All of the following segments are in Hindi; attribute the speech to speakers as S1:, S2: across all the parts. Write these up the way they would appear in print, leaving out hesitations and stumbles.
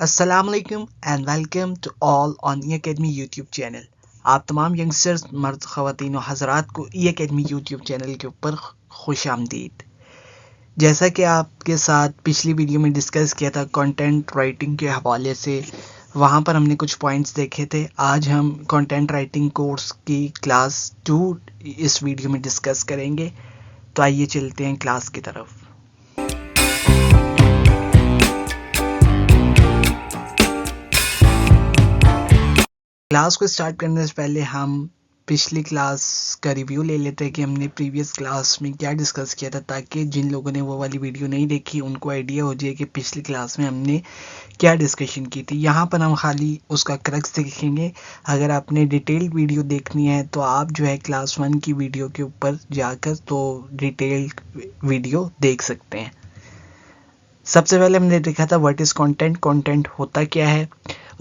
S1: अस्सलामुअलैकुम and welcome to all on E academy YouTube channel. आप तमाम यंगस्टर्स, मर्द, ख़वातीन व हज़रात को ई अकेडमी यूट्यूब चैनल के ऊपर खुश आमदीद। जैसा कि आपके साथ पिछली वीडियो में डिस्कस किया था कंटेंट राइटिंग के हवाले से, वहाँ पर हमने कुछ पॉइंट्स देखे थे। आज हम कंटेंट राइटिंग कोर्स की क्लास 2 इस वीडियो में डिस्कस करेंगे। तो आइए चलते हैं क्लास की तरफ। क्लास को स्टार्ट करने से पहले हम पिछली क्लास का रिव्यू ले लेते हैं कि हमने प्रीवियस क्लास में क्या डिस्कस किया था, ताकि जिन लोगों ने वो वाली वीडियो नहीं देखी उनको आइडिया हो जाए कि पिछली क्लास में हमने क्या डिस्कशन की थी। यहाँ पर हम खाली उसका क्रक्स देखेंगे। अगर आपने डिटेल्ड वीडियो देखनी है तो आप जो है क्लास 1 की वीडियो के ऊपर जाकर तो डिटेल्ड वीडियो देख सकते हैं। सबसे पहले हमने देखा था व्हाट इज़ कंटेंट, कंटेंट होता क्या है।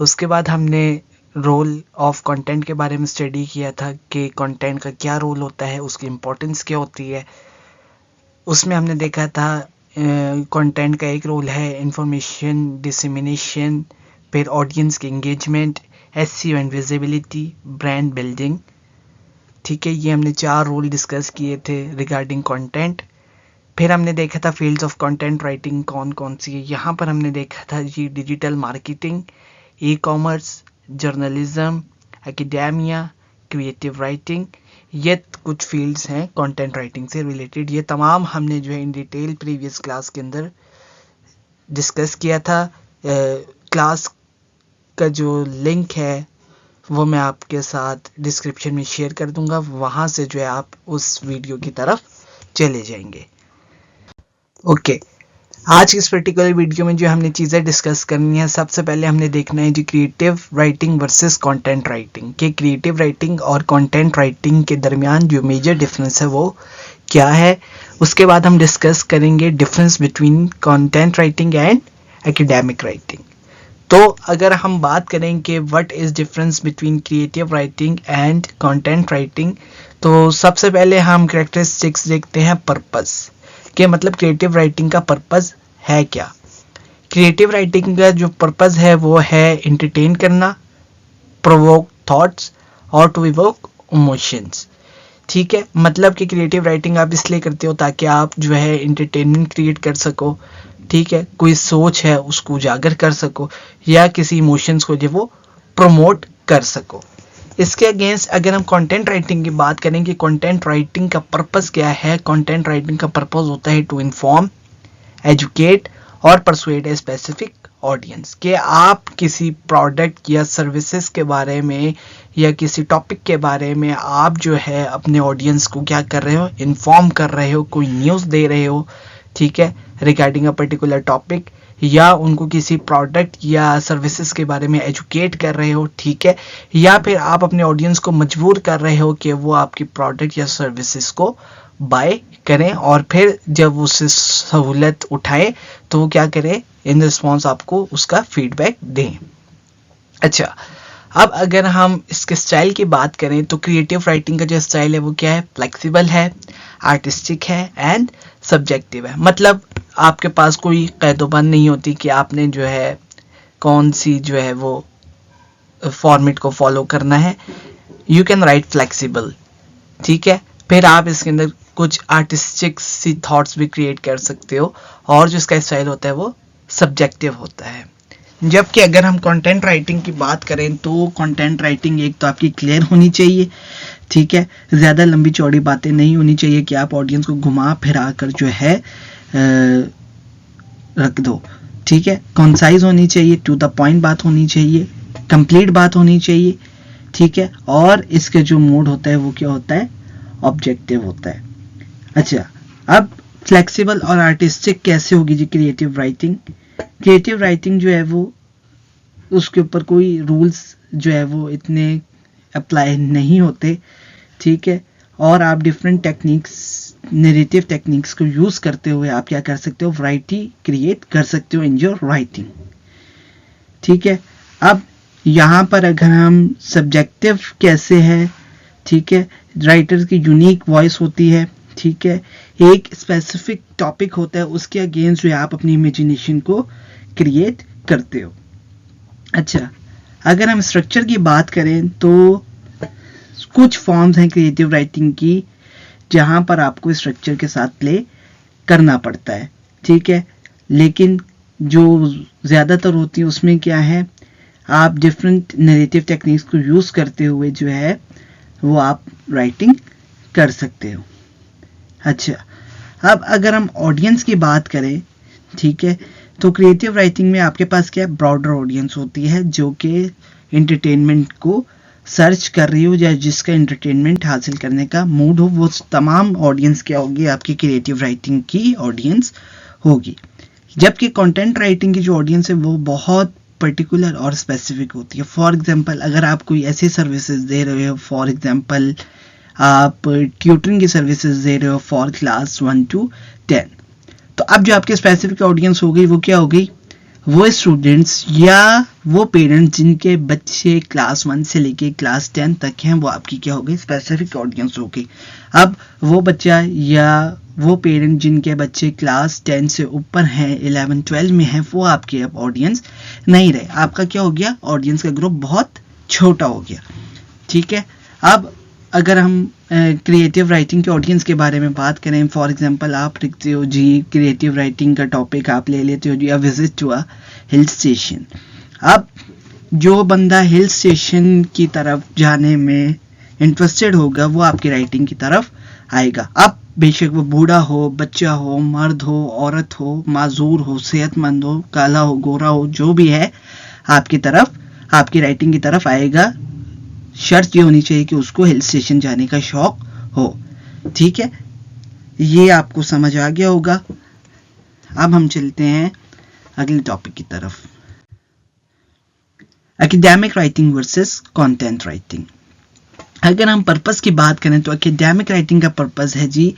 S1: उसके बाद हमने रोल ऑफ कंटेंट के बारे में स्टडी किया था कि कंटेंट का क्या रोल होता है, उसकी इम्पोर्टेंस क्या होती है। उसमें हमने देखा था कंटेंट का एक रोल है इंफॉर्मेशन डिसेमिनेशन, फिर ऑडियंस की engagement, SEO and visibility, brand building. ठीक है, ये हमने 4 रोल डिस्कस किए थे रिगार्डिंग कंटेंट। फिर हमने देखा था फील्ड्स ऑफ कंटेंट राइटिंग कौन कौन सी है। यहाँ पर हमने देखा था जी digital marketing, e commerce, journalism, academia, creative writing. ये कुछ फील्ड्स हैं कंटेंट राइटिंग से रिलेटेड। ये तमाम हमने जो है इन डिटेल प्रीवियस क्लास के अंदर डिस्कस किया था। क्लास का जो लिंक है वो मैं आपके साथ डिस्क्रिप्शन में शेयर कर दूंगा, वहाँ से जो है आप उस वीडियो की तरफ चले जाएंगे। ओके, आज की इस पर्टिकुलर वीडियो में जो हमने चीज़ें डिस्कस करनी है, सबसे पहले हमने देखना है जी creative writing versus content writing के क्रिएटिव राइटिंग और कंटेंट राइटिंग के दरमियान जो मेजर डिफरेंस है वो क्या है। उसके बाद हम डिस्कस करेंगे difference between content writing and academic writing. तो अगर हम बात करें कि what is difference between creative writing and content writing, तो सबसे पहले हम कैरेक्टरिस्टिक्स देखते हैं पर्पस के, मतलब क्रिएटिव राइटिंग का पर्पस है क्या। क्रिएटिव राइटिंग का जो पर्पस है वो है एंटरटेन करना, प्रोवोक थॉट्स और टू इवोक इमोशंस। ठीक है, मतलब कि क्रिएटिव राइटिंग आप इसलिए करते हो ताकि आप जो है एंटरटेनमेंट क्रिएट कर सको। ठीक है, कोई सोच है उसको उजागर कर सको या किसी इमोशंस को जो वो प्रमोट कर सको। इसके अगेंस्ट अगर हम कंटेंट राइटिंग की बात करें कि कंटेंट राइटिंग का पर्पस क्या है, कंटेंट राइटिंग का पर्पस होता है टू इन्फॉर्म, एजुकेट और परसुएड ए स्पेसिफिक ऑडियंस। कि आप किसी प्रोडक्ट या सर्विसेज के बारे में या किसी टॉपिक के बारे में आप जो है अपने ऑडियंस को क्या कर रहे हो, इन्फॉर्म कर रहे हो, कोई न्यूज़ दे रहे हो। ठीक है, रिगार्डिंग अ पर्टिकुलर टॉपिक, या उनको किसी प्रोडक्ट या सर्विसेज के बारे में एजुकेट कर रहे हो। ठीक है, या फिर आप अपने ऑडियंस को मजबूर कर रहे हो कि वो आपकी प्रोडक्ट या सर्विसेज को बाय करें और फिर जब उससे सहूलत उठाएं तो वो क्या करें, इन रिस्पॉन्स आपको उसका फीडबैक दें। अच्छा, अब अगर हम इसके स्टाइल की बात करें तो क्रिएटिव राइटिंग का जो स्टाइल है वो क्या है, फ्लेक्सिबल है, आर्टिस्टिक है एंड सब्जेक्टिव है। मतलब आपके पास कोई क़ैदोबंद नहीं होती कि आपने जो है कौन सी जो है वो फॉर्मेट को फॉलो करना है। You can write flexible. ठीक है, फिर आप इसके अंदर कुछ आर्टिस्टिक सी थॉट्स भी क्रिएट कर सकते हो और जो इसका स्टाइल होता है वो सब्जेक्टिव होता है। जबकि अगर हम कंटेंट राइटिंग की बात करें तो कंटेंट राइटिंग एक तो आपकी क्लियर होनी चाहिए। ठीक है, ज़्यादा लंबी चौड़ी बातें नहीं होनी चाहिए कि आप ऑडियंस को घुमा फिरा कर जो है रख दो। ठीक है, कॉन्साइज होनी चाहिए, टू द पॉइंट बात होनी चाहिए, कंप्लीट बात होनी चाहिए। ठीक है, और इसके जो मोड होता है वो क्या होता है, ऑब्जेक्टिव होता है। अच्छा, अब फ्लेक्सिबल और आर्टिस्टिक कैसे होगी जी क्रिएटिव राइटिंग। क्रिएटिव राइटिंग जो है वो उसके ऊपर कोई रूल्स जो है वो इतने अप्लाई नहीं होते। ठीक है, और आप डिफरेंट टेक्निक्स, नैरेटिव टेक्निक्स को यूज़ करते हुए आप क्या कर सकते हो, वैरायटी क्रिएट कर सकते हो इन योर राइटिंग। ठीक है, अब यहाँ पर अगर हम सब्जेक्टिव कैसे है, ठीक है, राइटर की यूनिक वॉइस होती है। ठीक है, एक स्पेसिफिक टॉपिक होता है, उसके अगेंस्ट जो आप अपनी इमेजिनेशन को क्रिएट करते हो। अच्छा, अगर हम स्ट्रक्चर की बात करें तो कुछ फॉर्म्स हैं क्रिएटिव राइटिंग की जहां पर आपको स्ट्रक्चर के साथ प्ले करना पड़ता है, ठीक है। लेकिन जो ज़्यादातर होती है उसमें क्या है, आप डिफरेंट नरेटिव टेक्निक्स को यूज़ करते हुए जो है वो आप राइटिंग कर सकते हो। अच्छा, अब अगर हम ऑडियंस की बात करें, ठीक है, तो क्रिएटिव राइटिंग में आपके पास क्या है, ब्रॉडर ऑडियंस होती है जो कि एंटरटेनमेंट को सर्च कर रही हो या जिसका एंटरटेनमेंट हासिल करने का मूड हो, वो तमाम ऑडियंस क्या होगी, आपकी क्रिएटिव राइटिंग की ऑडियंस होगी। जबकि कंटेंट राइटिंग की जो ऑडियंस है वो बहुत पर्टिकुलर और स्पेसिफिक होती है। फॉर एग्जांपल, अगर आप कोई ऐसी सर्विसेज दे रहे हो, फॉर एग्जांपल आप ट्यूटरिंग की सर्विसेज दे रहे हो फॉर क्लास 1 to 10, तो अब जो आपकी स्पेसिफिक ऑडियंस हो गई वो क्या हो गई, वो स्टूडेंट्स या वो पेरेंट्स जिनके बच्चे क्लास 1 से लेके क्लास 10 तक हैं, वो आपकी क्या हो गई, स्पेसिफिक ऑडियंस हो गई। अब वो बच्चा या वो पेरेंट जिनके बच्चे क्लास 10 से ऊपर हैं, 11 12 में हैं, वो आपके अब ऑडियंस नहीं रहे। आपका क्या हो गया, ऑडियंस का ग्रुप बहुत छोटा हो गया, ठीक है। अब अगर हम क्रिएटिव राइटिंग के ऑडियंस के बारे में बात करें, फॉर एग्जांपल आप लिखते हो जी, क्रिएटिव राइटिंग का टॉपिक आप ले लेते हो जी, a visit to a hill station. अब जो बंदा हिल स्टेशन की तरफ जाने में इंटरेस्टेड होगा वो आपकी राइटिंग की तरफ आएगा। अब बेशक वो बूढ़ा हो, बच्चा हो, मर्द हो, औरत हो, माजूर हो, सेहतमंद हो, काला हो, गोरा हो, जो भी है आपकी तरफ, आपकी राइटिंग की तरफ आएगा। शर्त ये होनी चाहिए कि उसको हिल स्टेशन जाने का शौक हो, ठीक है। ये आपको समझ आ गया होगा। अब हम चलते हैं अगले टॉपिक की तरफ, academic writing versus content writing. अगर हम पर्पस की बात करें तो एकेडमिक राइटिंग का पर्पस है जी,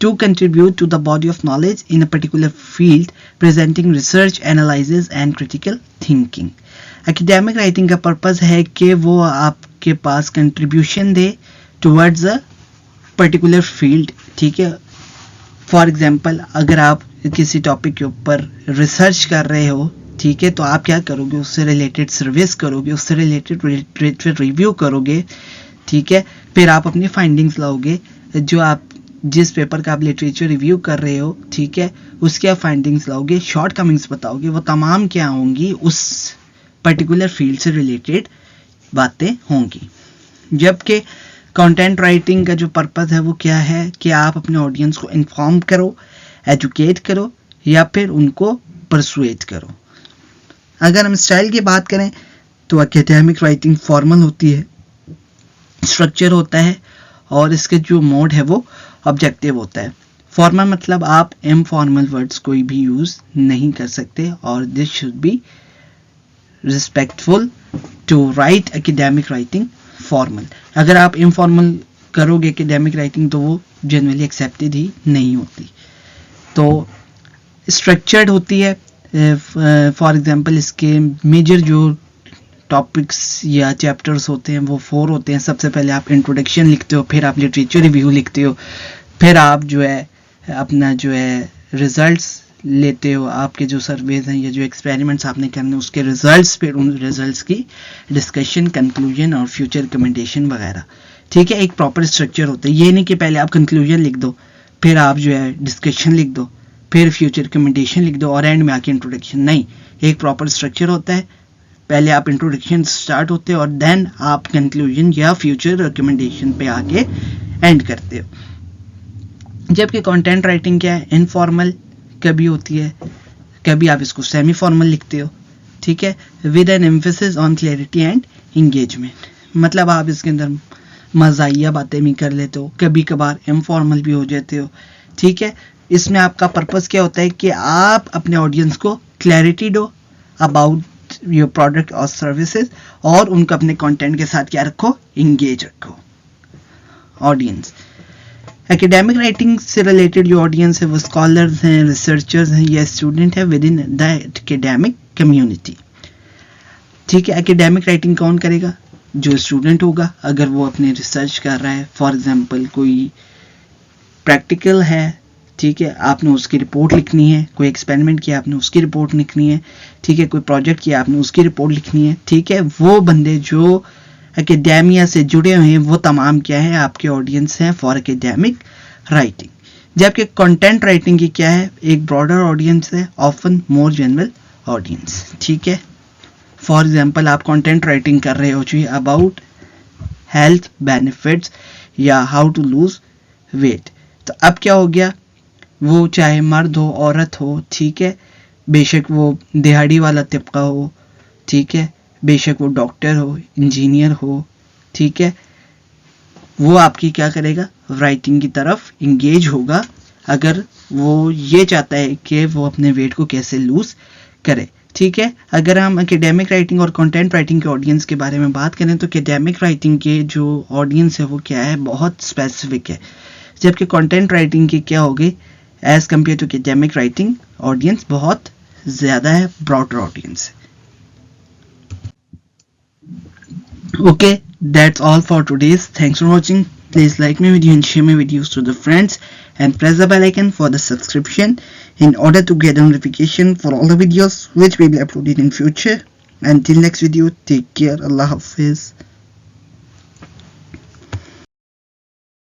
S1: to contribute to the body of knowledge in a particular field, presenting research, analysis and critical thinking. Academic writing का पर्पस है कि वो आपके पास कंट्रीब्यूशन दे टुवर्ड्स अ पर्टिकुलर फील्ड, ठीक है। फॉर एग्जांपल, अगर आप किसी टॉपिक के ऊपर रिसर्च कर रहे हो, ठीक है, तो आप क्या करोगे, उससे रिलेटेड सर्विस करोगे, उससे रिलेटेड लिटरेचर रिव्यू करोगे, ठीक है। फिर आप अपनी फाइंडिंग्स लाओगे, जो आप जिस पेपर का आप लिटरेचर रिव्यू कर रहे हो, ठीक है, उसके आप फाइंडिंग्स लाओगे, शॉर्ट कमिंग्स बताओगे, वो तमाम क्या होंगी, उस पर्टिकुलर फील्ड से रिलेटेड बातें होंगी। जबकि कंटेंट राइटिंग का जो पर्पस है वो क्या है कि आप अपने ऑडियंस को इन्फॉर्म करो, एजुकेट करो या फिर उनको परसुएट करो। अगर हम स्टाइल की बात करें तो एकेडमिक राइटिंग फॉर्मल होती है, स्ट्रक्चर होता है और इसके जो मोड है वो ऑब्जेक्टिव होता है। फॉर्मल मतलब आप इनफॉर्मल वर्ड्स कोई भी यूज नहीं कर सकते और this should be respectful to write academic writing formal. अगर आप इनफॉर्मल करोगे एकेडमिक राइटिंग तो वो जनरली एक्सेप्टेड ही नहीं होती। तो स्ट्रक्चर्ड होती है। फॉर एग्जांपल इसके मेजर जो टॉपिक्स या चैप्टर्स होते हैं वो 4 होते हैं। सबसे पहले आप इंट्रोडक्शन लिखते हो, फिर आप लिटरेचर रिव्यू लिखते हो, फिर आप जो है अपना जो है रिजल्ट्स लेते हो, आपके जो सर्वेज हैं या जो एक्सपेरिमेंट्स आपने करने उसके रिजल्ट्स, फिर उन रिजल्ट्स की डिस्कशन, कंक्लूजन और फ्यूचर रिकमेंडेशन वगैरह। ठीक है, एक प्रॉपर स्ट्रक्चर होता है। ये नहीं कि पहले आप कंक्लूजन लिख दो, फिर आप जो है डिस्कशन लिख दो, फिर फ्यूचर रिकमेंडेशन लिख दो और एंड में आके इंट्रोडक्शन। नहीं, एक प्रॉपर स्ट्रक्चर होता है। पहले आप इंट्रोडक्शन स्टार्ट होते हो और देन आप कंक्लूजन या फ्यूचर रिकमेंडेशन पे आके एंड करते हो। जबकि कंटेंट राइटिंग क्या है, इनफॉर्मल कभी होती है, कभी आप इसको सेमी फॉर्मल लिखते हो। ठीक है, with N emphasis on clarity and engagement. मतलब आप इसके अंदर मज़ाहिया बातें भी कर लेते हो, कभी कभार इनफॉर्मल भी हो जाते हो। ठीक है, इसमें आपका पर्पस क्या होता है कि आप अपने ऑडियंस को क्लैरिटी दो अबाउट योर प्रोडक्ट और सर्विसेज और उनको अपने कंटेंट के साथ क्या रखो, इंगेज रखो ऑडियंस। एकेडमिक राइटिंग से रिलेटेड जो ऑडियंस है वो स्कॉलर्स हैं, रिसर्चर्स हैं या स्टूडेंट है with in the academic community. ठीक है, एकेडमिक राइटिंग कौन करेगा, जो स्टूडेंट होगा अगर वो अपने रिसर्च कर रहा है। फॉर एग्जांपल कोई प्रैक्टिकल है ठीक है, आपने उसकी रिपोर्ट लिखनी है, कोई एक्सपेरिमेंट किया आपने उसकी रिपोर्ट लिखनी है, ठीक है, कोई प्रोजेक्ट किया आपने उसकी रिपोर्ट लिखनी है, ठीक है। वो बंदे जो एकेडेमिया से जुड़े हुए हैं वो तमाम क्या है, आपके ऑडियंस हैं फॉर एकेडेमिक राइटिंग। जबकि कंटेंट राइटिंग की क्या है, एक ब्रॉडर ऑडियंस है, ऑफन मोर जनरल ऑडियंस, ठीक है। फॉर एग्जांपल आप कंटेंट राइटिंग कर रहे हो जी अबाउट हेल्थ बेनिफिट्स या हाउ टू लूज वेट, तो अब क्या हो गया, वो चाहे मर्द हो औरत हो, ठीक है, बेशक वो दिहाड़ी वाला तबका हो, ठीक है, बेशक वो डॉक्टर हो, इंजीनियर हो, ठीक है, वो आपकी क्या करेगा, राइटिंग की तरफ इंगेज होगा अगर वो ये चाहता है कि वो अपने वेट को कैसे लूज करे, ठीक है। अगर हम एकेडेमिक राइटिंग और कंटेंट राइटिंग के ऑडियंस के बारे में बात करें तो एकेडेमिक राइटिंग के जो ऑडियंस है वो क्या है, बहुत स्पेसिफिक है, जबकि कंटेंट राइटिंग की क्या होगी, as compare to academic writing audience बहुत ज़्यादा है, ब्रॉडर ऑडियंस है। Okay, that's all for today's. Thanks for watching. Please like my video and share my videos to the friends and press the bell icon for the subscription in order to get a notification for all the videos which will be uploaded in future. Until next video, take care. Allah Hafiz.